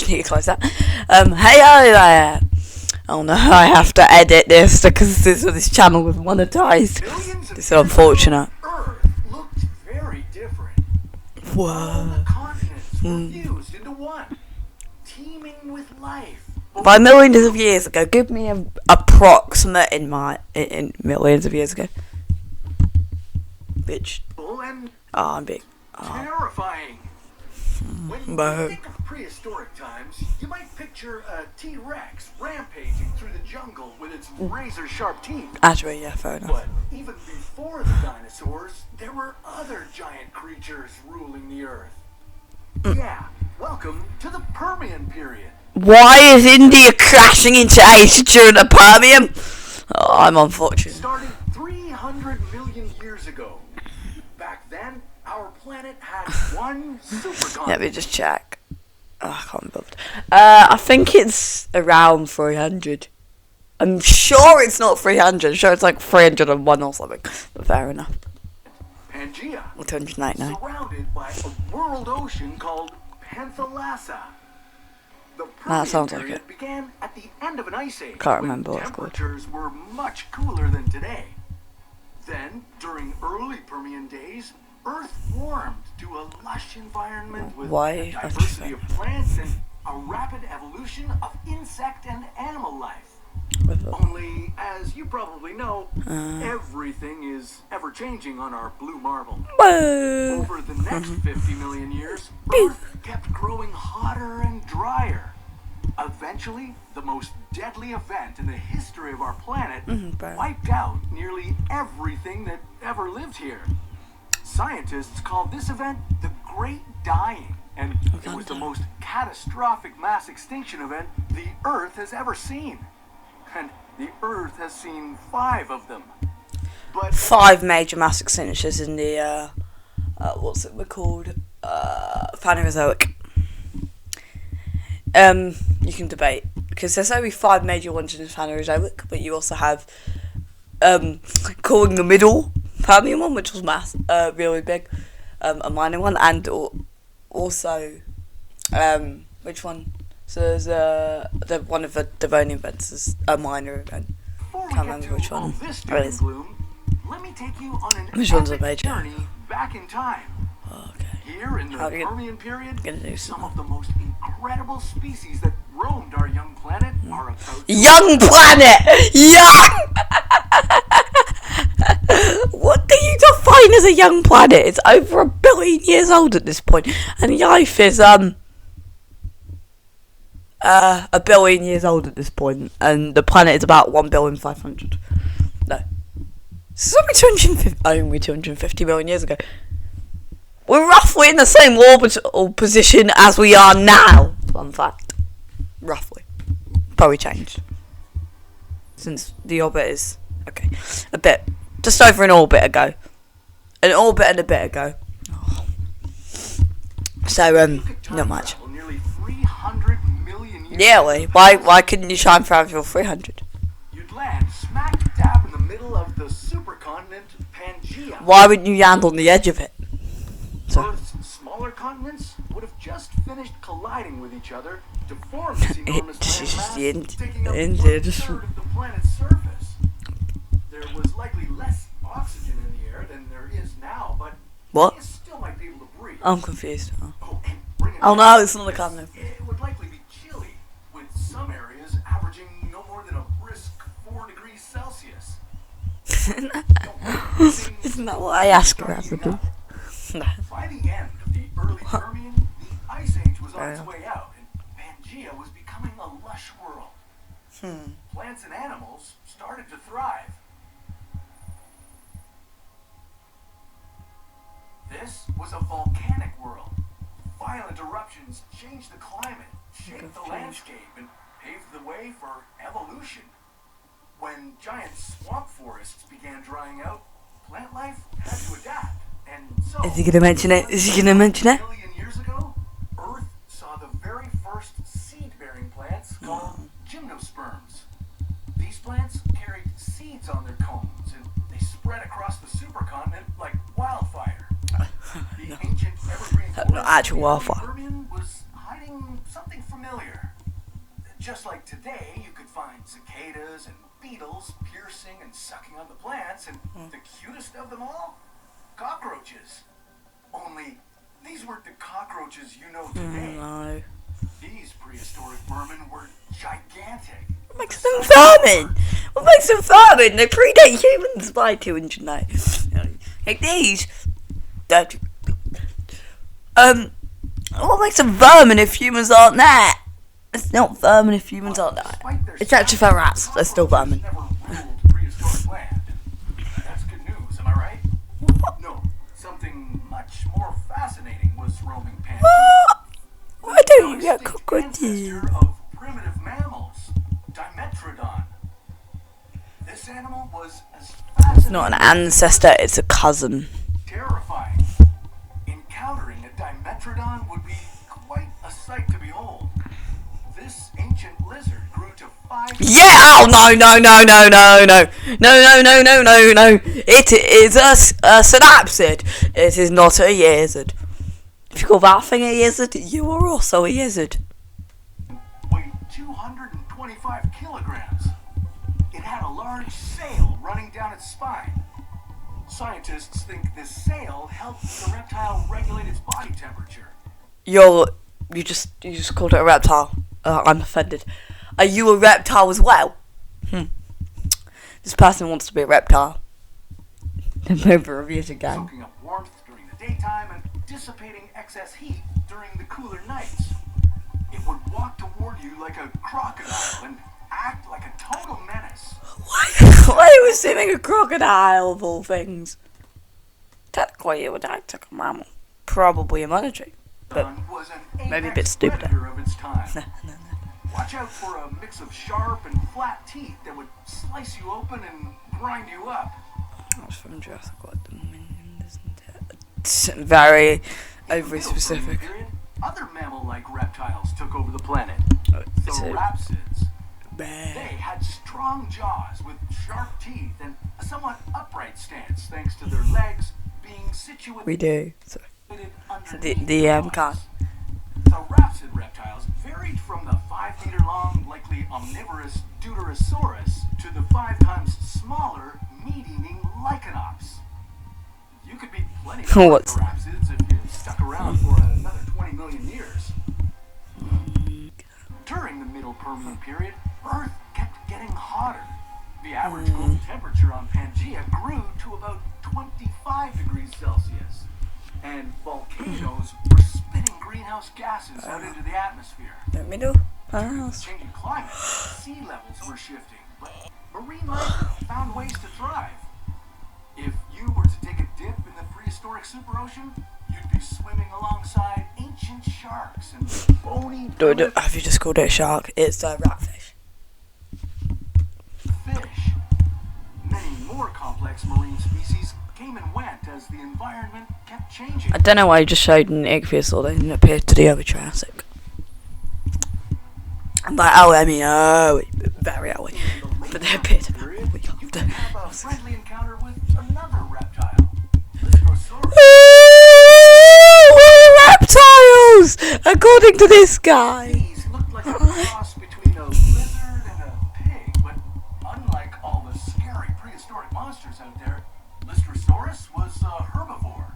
need to close that. Hey there. Oh no, I have to edit this because this channel was monetized. This is unfortunate. Earth looked very different. Whoa. All the continents were fused into one, teeming with life. By millions of years ago, give me an approximate in millions of years ago. Bitch. And I'm big. terrifying. When you think of prehistoric times, you might picture a T-Rex rampaging through the jungle with its razor-sharp teeth. Actually, yeah, fair enough. But even before the dinosaurs, there were other giant creatures ruling the Earth. Yeah, welcome to the Permian period. Why is India crashing into Asia during the Permian? Oh, I'm unfortunate. Started 300 million years ago. Back then, our planet had one supercontinent. Let me just check. Oh, I can't be bothered. I think it's around 300. I'm sure it's not 300. I'm sure it's like 301 or something. But fair enough. Pangea. Or 299. Surrounded by a world ocean called Panthalassa. The That sounds Permian like period began at the end of an ice age. Can't remember what when it's called. temperatures were much cooler than today. Then, during early Permian days, Earth warmed to a lush environment with a diversity of plants and a rapid evolution of insect and animal life. Only, as you probably know, everything is ever-changing on our blue marble. Whoa. Over the next 50 million years, Earth kept growing hotter and drier. Eventually, the most deadly event in the history of our planet wiped out nearly everything that ever lived here. Scientists called this event the Great Dying, and it was the most catastrophic mass extinction event the Earth has ever seen. And the Earth has seen 5 of them. But 5 major mass extinctions in the what's it called? Phanerozoic. You can debate because there's only 5 major ones in the Phanerozoic, but you also have calling the middle Permian one, which was really big, a minor one, and also which one? So there's the one of the Devonian events is a minor event. Can't remember which one it is. Let me take you on an Which one's a epic major? journey back in time. Okay. Here in the Permian period, gonna do some of the most incredible species that roamed our young planet are about Young planet! Young! What do you define as a young planet? It's over 1 billion years old at this point, and life is 1 billion years old at this point, and the planet is about 1,500,000,000. No, it's only 250 million years ago. We're roughly in the same orbital position as we are now. Fun fact, roughly. Probably changed since the orbit is a bit. Just over an orbit ago. An orbit and a bit ago. Oh. So, not much. Nearly 300 million years Really? Why couldn't you try and travel 300? You'd land smack dab in the middle of the supercontinent Pangea. Why wouldn't you land on the edge of it? So. Earth's smaller continents would have just finished colliding with each other to form this enormous landmass, taking up 1/3 of the planet's surface. There was likely less oxygen in the air than there is now, but What? you still might be able to breathe. I'm confused. Oh No, it's not a continent. It would likely be chilly, with some areas averaging no more than a brisk 4 degrees Celsius. Isn't that what I ask about? By the end of the early Permian, the Ice Age was on its way out, and Pangea was becoming a lush world. Plants and animals started to thrive. This was a volcanic world. Violent eruptions changed the climate, shaped the landscape, and paved the way for evolution. When giant swamp forests began drying out, plant life had to adapt. And so, Is he gonna mention it? Is he gonna mention it? A million years ago, Earth saw the very first seed-bearing plants called gymnosperms. These plants carried seeds on their cones, and they spread across the supercontinent like wildfire. The ancient evergreen forest actual in the wildfire. Permian was hiding something familiar. familiar. Just like today, you could find cicadas and beetles piercing and sucking on the plants, and the cutest of them all, cockroaches. Only these weren't the cockroaches you know today. No. These prehistoric vermin were gigantic. What makes them vermin? What makes them vermin? They predate humans by 200 years. Like these. What makes them vermin if humans aren't there? It's not vermin if humans aren't there. It's actually for rats. They're still vermin. Never ruled prehistoric land. That's good news, am I right? No, something much more fascinating was roaming Pangea. Why don't you get cockroaches? Ancestor of primitive mammals, Dimetrodon. This animal was as fascinating. It's not an ancestor, it's a cousin. Terrifying. Encountering a Dimetrodon would be quite a sight to behold. This ancient lizard grew to 5. Yeah! Oh no! It is a synapsid. It is not a lizard. If you call that thing a lizard, you are also a lizard. Weighed 225 kilograms. It had a large sail running down its spine. Scientists think this sail helped the reptile regulate its body temperature. You just called it a reptile. I'm offended. Are you a reptile as well? This person wants to be a reptile. Maybe review it again. Soaking up warmth during the daytime and dissipating excess heat during the cooler nights. It would walk toward you like a crocodile and act like a total menace. Why are you assuming a crocodile of all things? Technically, it would act like a mammal. Probably a monetary. But Was an maybe a apex bit stupider. predator of its time. no. Watch out for a mix of sharp and flat teeth that would slice you open and grind you up. That's from Jurassic World Dominion, isn't it? It's very In the overly Middle specific. Permian period, other mammal-like reptiles took over the planet. Oh, The so- rhapsids. They Bah. had strong jaws with sharp teeth and a somewhat upright stance thanks to their legs being situated We do. So, underneath the their can't. bodies. The rhapsid reptiles varied from the 5-meter-long, likely omnivorous Deuterosaurus to the 5 times smaller, meat-eating Lycanops. You could be plenty of What's- the rhapsids if you stuck around for another 20 million years. During the Middle Permian period, Earth kept getting hotter. The average global temperature on Pangea grew to about 25 degrees Celsius. And volcanoes were spitting greenhouse gases out into the atmosphere. The middle? Changing climate, sea levels were shifting, but marine life found ways to thrive. If you were to take a dip in the prehistoric superocean, you'd be swimming alongside ancient sharks and bony Have you just called it a shark? It's a ratfish. fish. Many more complex marine species came and went as the environment kept changing. I don't know why you just showed an ichthyosaur. They didn't appear to the early Triassic. I'm like, very early. But they appear to be Period, week you after. could have a friendly encounter with another reptile. Dinosaurs. We're reptiles! According to this guy. These looked like a cross between a lizard and a pig, but unlike all the scary prehistoric monsters out there, Lystrosaurus was a herbivore.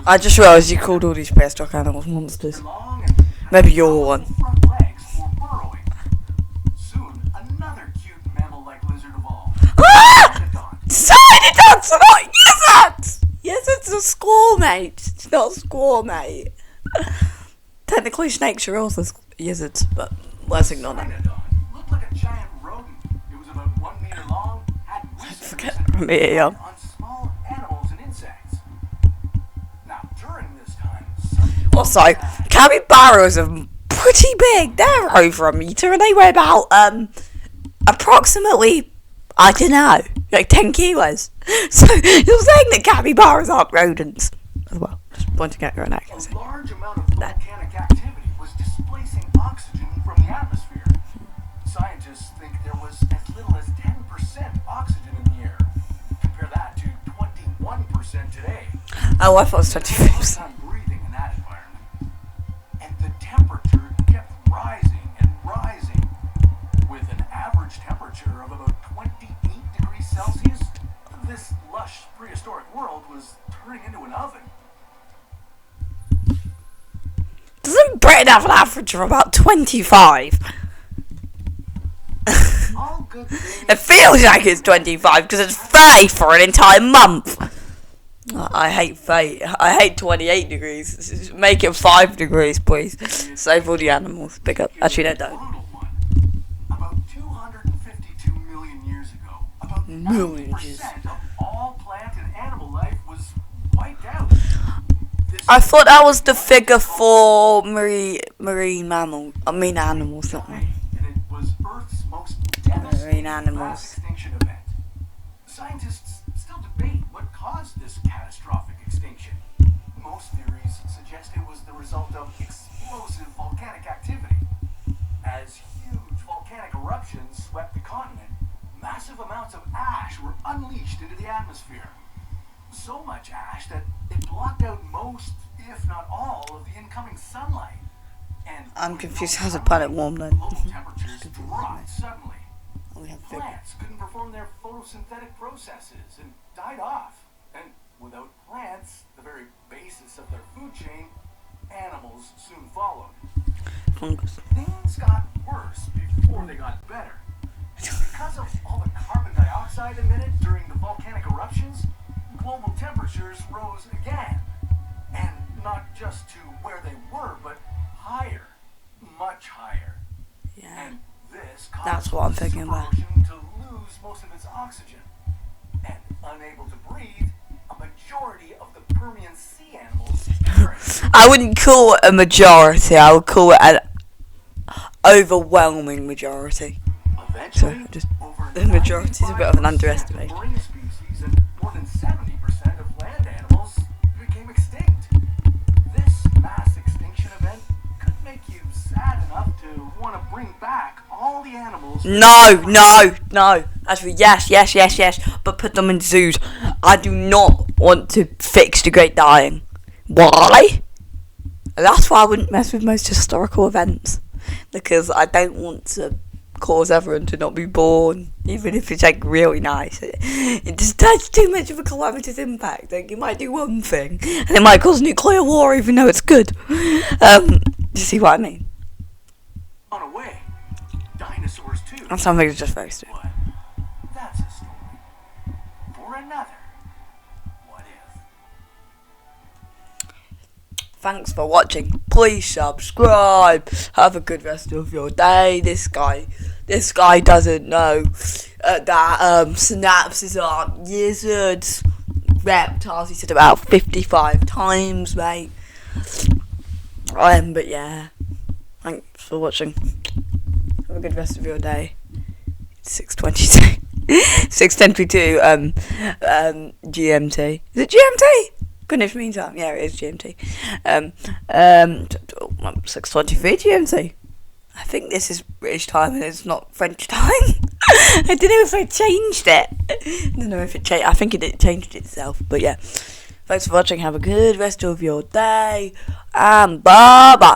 I just realised you called all these prehistoric animals monsters. Long and Maybe you're one. front legs for burrowing. Soon, another cute mammal-like lizard evolved. Ah! Dinodon. Cynodonts are not lizards! Yes, it's a squirrel, mate. It's not a squirrel, mate. Technically, snakes are also lizards, but let's ignore that. Dinodon looked like a giant rodent. It was about 1 meter long, had whiskers Forget and from here, yeah. on small animals and insects. Now, during this time, some Also, capybaras are pretty big. They're over a meter and they weigh about, approximately, I don't know, like 10 kilos. So, you're saying that capybaras aren't rodents as well. Just pointing out your own accuracy. a large amount of volcanic activity was displacing oxygen from the atmosphere. Scientists think there was as little as 10% oxygen in the air. Compare that to 21% today. Oh, I thought it was Hard 25%. time breathing in that environment. And the temperature kept rising. was turning into an oven. Doesn't Britain have an average of about 25? All good things. It feels like it's 25 because it's 30 for an entire month. I hate 30. I hate 28 degrees. Make it 5 degrees, please. Save all the animals. Pick up. Actually, no, don't. About 252 million years ago, about 90% of all plant and animal life was wiped out. I thought that was the figure for marine animals, not me. And it was Earth's most devastating mass extinction event. Scientists still debate what caused this catastrophic extinction. Most theories suggest it was the result of explosive volcanic activity. As huge volcanic eruptions swept the continent, massive amounts of ash were unleashed into the atmosphere. So much ash that it blocked out most, if not all, of the incoming sunlight. And I'm confused. How's the planet warm then? global temperatures dropped suddenly. Plants couldn't perform their photosynthetic processes and died off. And without plants, the very basis of their food chain, animals soon followed. Fungus. Things got worse before they got better. Because of all the carbon dioxide emitted during the volcanic eruptions, global temperatures rose again. And not just to where they were, but higher. Much higher. Yeah. And this caused That's what I'm thinking about. the ocean to lose most of its oxygen. And unable to breathe, a majority of the Permian sea animals perished. I wouldn't call it a majority. I would call it an overwhelming majority. Eventually, just over the majority is a bit of an 95% underestimation. of marine species and more than 70% of land animals became extinct. This mass extinction event could make you sad enough to want to bring back all the animals. No. Actually, yes. But put them in zoos. I do not want to fix the Great Dying. Why? That's why I wouldn't mess with most historical events. Because I don't want to cause everyone to not be born, even if it's like really nice. It just has too much of a calamitous impact. Like, you might do one thing and it might cause nuclear war even though it's good. You see what I mean? On a way, dinosaurs too. And some things are just very stupid. But that's a story for another What If. Thanks for watching. Please subscribe. Have a good rest of your day. This guy doesn't know that synapses aren't lizards, reptiles. He said about 55 times, mate. But yeah, thanks for watching. Have a good rest of your day. It's 6:22. 6:22. GMT. Is it GMT? Greenwich Mean Time. Yeah, it is GMT. 6:23 GMT. I think this is British time and it's not French time. I don't know if I changed it. I don't know if it changed. I think it changed itself. But yeah, thanks for watching. Have a good rest of your day. And bye bye.